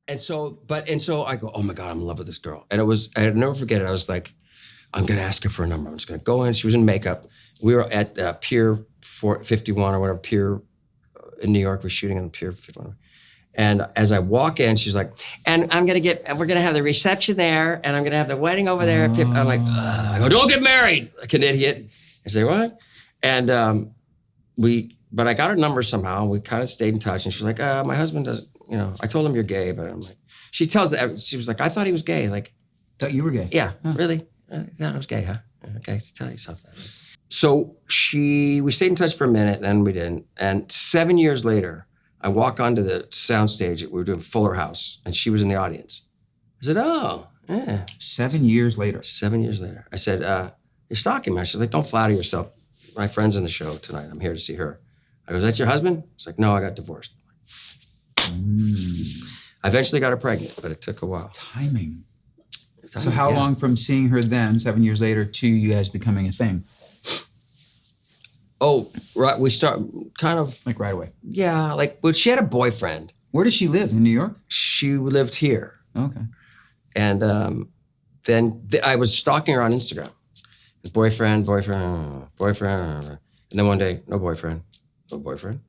And so I go, oh my God, I'm in love with this girl. And I'd never forget it. I was like, I'm going to ask her for a number. I'm just going to go in. She was in makeup. We were at Pier 51 or whatever, Pier in New York. We're shooting on Pier 51. And as I walk in, she's like, and we're going to have the reception there, and I'm going to have the wedding over there. I'm like, I go, don't get married, like an idiot. I say, what? And but I got her number somehow. We kind of stayed in touch, and she's like, my husband doesn't, I told him you're gay, but I'm like, she was like, I thought he was gay. Like, thought you were gay? Yeah, huh. Really? I thought I was gay, huh? Okay, tell yourself that. So we stayed in touch for a minute, then we didn't. And 7 years later, I walk onto the soundstage. We were doing Fuller House, and she was in the audience. I said, oh, yeah. 7 years later. 7 years later. I said, you're stalking me. She's like, don't flatter yourself. My friend's in the show tonight. I'm here to see her. I go, is that your husband? She's like, no, I got divorced. I eventually got her pregnant, but it took a while. Timing. So how long from seeing her then, 7 years later, to you guys becoming a thing? Oh, right. We start kind of... Like right away? Yeah, but she had a boyfriend. Where does she live? In New York? She lived here. Okay. And then I was stalking her on Instagram. Boyfriend. And then one day, no boyfriend. No boyfriend.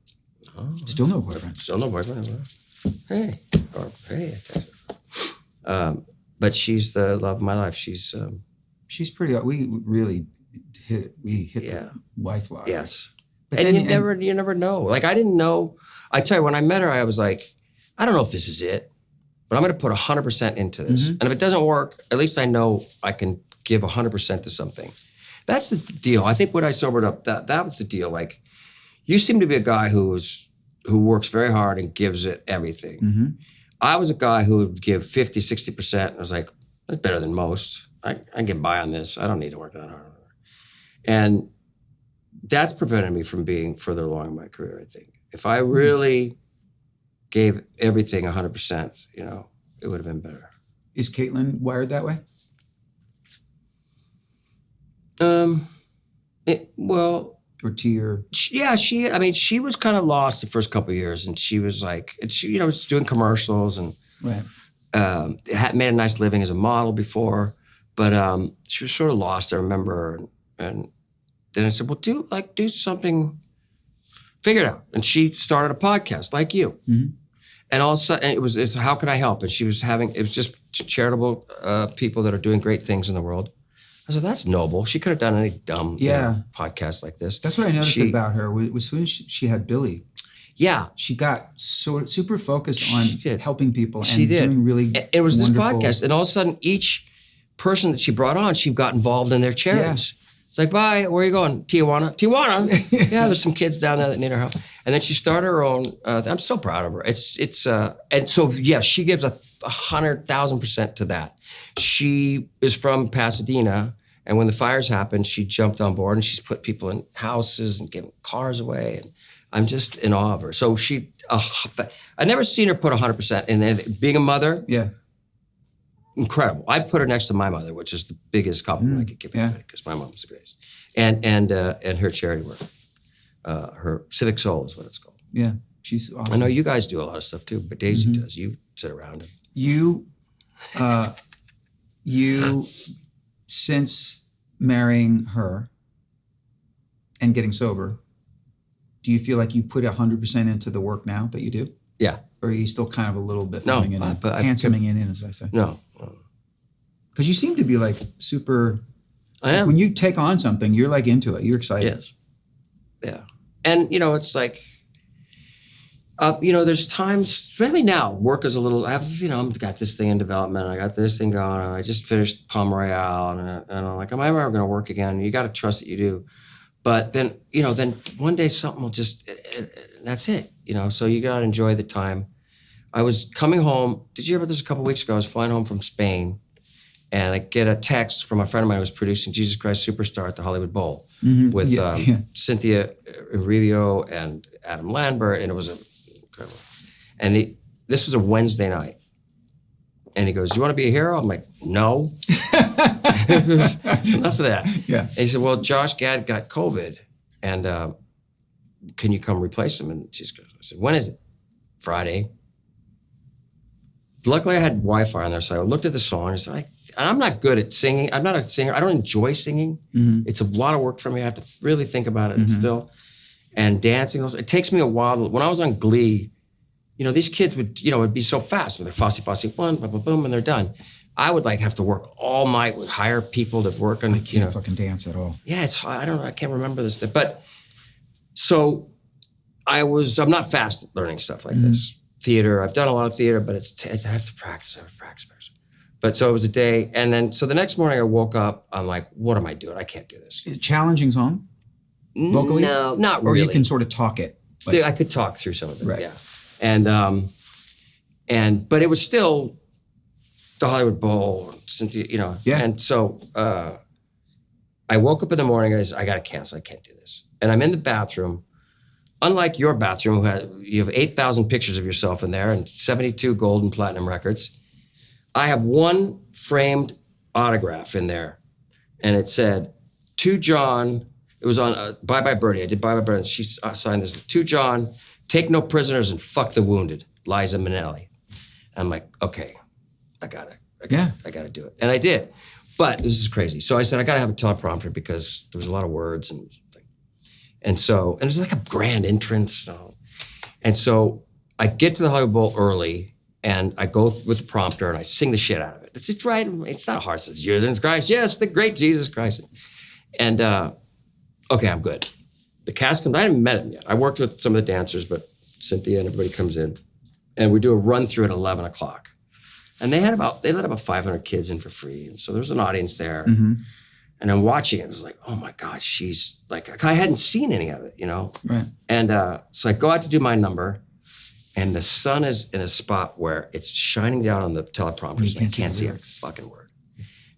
Oh. Still no boyfriend. Still no boyfriend. Hey. Or hey. But she's the love of my life. She's pretty. We really hit it. We hit the wife line. Yes. But and you never know. Like I didn't know. I tell you, when I met her, I was like, I don't know if this is it, but I'm going to put 100% into this. And if it doesn't work, at least I know I can give 100% to something. That's the deal. I think when I sobered up, that was the deal. Like, you seem to be a guy who works very hard and gives it everything. I was a guy who would give 50, 60%. I was like, that's better than most. I can get by on this. I don't need to work that hard. And that's prevented me from being further along in my career, I think. If I really gave everything 100%, it would have been better. Is Caitlin wired that way? Or to your... Yeah, she was kind of lost the first couple of years, and she was like, was doing commercials and had made a nice living as a model before, but she was sort of lost, I remember, and then I said, well, do something, figure it out. And she started a podcast like you. And all of a sudden, it's how can I help? And it was just charitable people that are doing great things in the world. I said, that's noble. She could have done any dumb podcast like this. That's what I noticed about her. As soon as she had Billy, she got super focused on helping people and doing really It was wonderful... this podcast. And all of a sudden, each person that she brought on, she got involved in their charities. It's like, bye, where are you going? Tijuana? Yeah, there's some kids down there that need our help. And then she started her own, I'm so proud of her. And so, she gives 100,000% to that. She is from Pasadena, and when the fires happened, she jumped on board and she's put people in houses and given cars away. And I'm just in awe of her. So I never seen her put 100% in there. Being a mother, incredible. I put her next to my mother, which is the biggest compliment I could give anybody, because my mom was the greatest. And her charity work, her Civic Soul is what it's called. Yeah, she's awesome. I know you guys do a lot of stuff too, but Daisy does. You sit around and... You, since marrying her and getting sober, do you feel like you put 100% into the work now that you do? Yeah. Or are you still kind of a little bit handsoming it in, as I say? No. Because you seem to be like super... I am. When you take on something, you're like into it. You're excited. Yes. Yeah. And, it's like... there's times, especially now, work is a little, I've got this thing in development, I got this thing going, and I just finished Palm Royale, and I'm like, am I ever going to work again? You got to trust that you do. But then, then one day something will just, that's it, so you got to enjoy the time. I was coming home, did you hear about this a couple of weeks ago? I was flying home from Spain, and I get a text from a friend of mine who was producing Jesus Christ Superstar at the Hollywood Bowl with Cynthia Erivo and Adam Lambert, and it was incredible. And this was a Wednesday night. And he goes, you want to be a hero? I'm like, no. Enough of that. Yeah. And he said, well, Josh Gad got COVID, and can you come replace him? And I said, when is it? Friday. luckily I had Wi-Fi on there, so I looked at the song. And I'm not good at singing. I'm not a singer. I don't enjoy singing. It's a lot of work for me. I have to really think about it still. And dancing, it takes me a while. When I was on Glee, these kids would, it'd be so fast. They're Fosse, 1, boom, boom, boom, and they're done. I would have to work all night, would hire people to work on, I can't fucking dance at all. Yeah, I don't know, I can't remember this stuff. But, so I'm not fast at learning stuff like this. Theater, I've done a lot of theater, but I have to practice. But so it was a day, and then, so the next morning I woke up, I'm like, what am I doing? I can't do this. Challenging song? Vocally? No, not really. Or you can sort of talk it? I could talk through some of it, right. Yeah. But it was still the Hollywood Bowl, Yeah. And so I woke up in the morning, I got to cancel, I can't do this. And I'm in the bathroom. Unlike your bathroom, you have 8,000 pictures of yourself in there and 72 gold and platinum records. I have one framed autograph in there, and it said, "To John." It was on Bye Bye Birdie. I did Bye Bye Birdie, and she signed this. "To John, take no prisoners and fuck the wounded, Liza Minnelli." I'm like, okay, I got to do it, and I did. But this is crazy. So I said I got to have a teleprompter because there was a lot of words and. And it was like a grand entrance. And so I get to the Hollywood Bowl early, and I go with the prompter, and I sing the shit out of it. It's just right. It's not hard. It says, "You're the Christ." Yes, the great Jesus Christ. And okay, I'm good. The cast comes. I haven't met him yet. I worked with some of the dancers, but Cynthia and everybody comes in, and we do a run through at 11 o'clock. And they let about 500 kids in for free. And so there was an audience there. And I'm watching it. It was like, oh my God, she's like, I hadn't seen any of it, Right. And so I go out to do my number, and the sun is in a spot where it's shining down on the teleprompter. So I can't see a fucking word.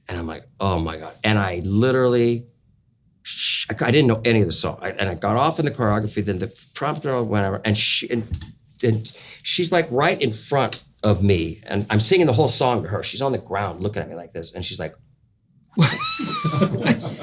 And I'm like, oh my God. And I literally, I didn't know any of the song. And I got off in the choreography, then the prompter went over, and she's like right in front of me. And I'm singing the whole song to her. She's on the ground looking at me like this. And she's like,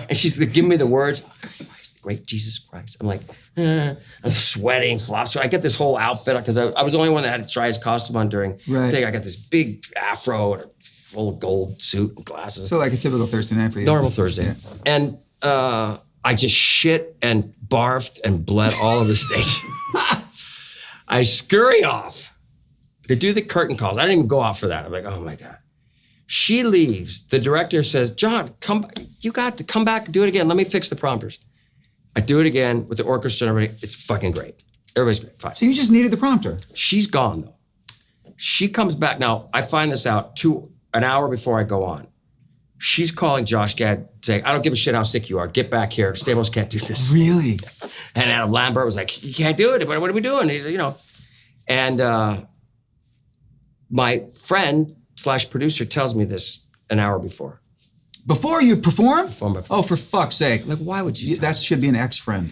and she's like, giving me the words, "The great Jesus Christ." I'm like, I'm sweating, flops. So I get this whole outfit because I was the only one that had to try his costume on during the thing. I got this big afro and a full gold suit and glasses. So like a typical Thursday night for you. Normal Thursday. Yeah. And I just shit and barfed and bled all over the stage. I scurry off to do the curtain calls. I didn't even go out for that. I'm like, oh my God. She leaves. The director says, "John, you got to come back and do it again. Let me fix the prompters." I do it again with the orchestra and everybody. It's fucking great. Everybody's great. Fine. So you just needed the prompter. She's gone though. She comes back. Now, I find this out an hour before I go on. She's calling Josh Gad saying, "I don't give a shit how sick you are. Get back here. Stamos can't do this." Really? And Adam Lambert was like, "You can't do it. What are we doing?" He's, And my friend / producer tells me this an hour before. Before you perform? Before. Oh, for fuck's sake. Like, why would you? That should be an ex-friend.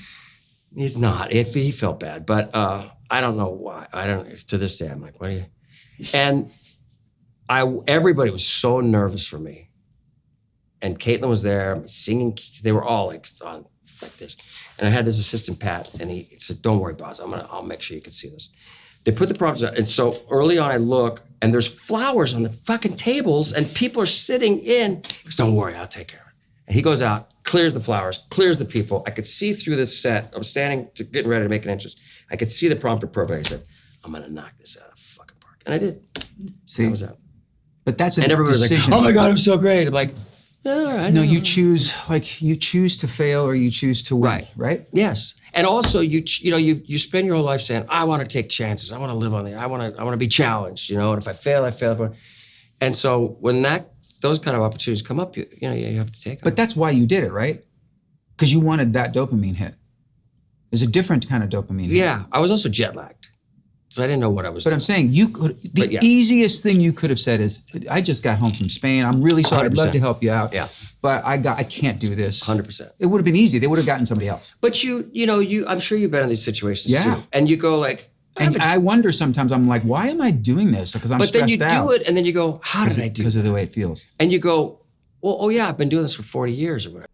He's not. If he felt bad, but I don't know why. To this day, I'm like, what are you? And everybody was so nervous for me. And Caitlin was there singing. They were all like on like this. And I had this assistant, Pat, and he said, "Don't worry, boss. I'll make sure you can see this." They put the props out. And so early on I look, and there's flowers on the fucking tables, and people are sitting in. He goes, "Don't worry, I'll take care of it." And he goes out, clears the flowers, clears the people. I could see through this set. I was getting ready to make an entrance. I could see the prompter perfect. I said, "I'm gonna knock this out of the fucking park." And I did. See? I was out. But that's a And everybody was decision. like, "Oh my God, it was so great." I'm like, all right. No, you choose to fail or you choose to win, right? Yes. And also you spend your whole life saying, "I want to take chances. I want to live on I want to be challenged, and if I fail, I fail." And so when those kind of opportunities come up, you have to take them. But that's why you did it, right? Because you wanted that dopamine hit. There's a different kind of dopamine hit. Yeah. I was also jet lagged. So I didn't know what I was But doing. I'm saying the easiest thing you could have said is, "I just got home from Spain. I'm really sorry. 100%. I'd love to help you out. Yeah. But I can't do this." 100%. It would have been easy. They would have gotten somebody else. But I'm sure you've been in these situations Yeah. too. And you go like, And I wonder sometimes, I'm like, why am I doing this? Because I'm stressed out. But then you do it, and then you go, how did I do Because that? of the way it feels. And you go, well, oh yeah, I've been doing this for 40 years or whatever.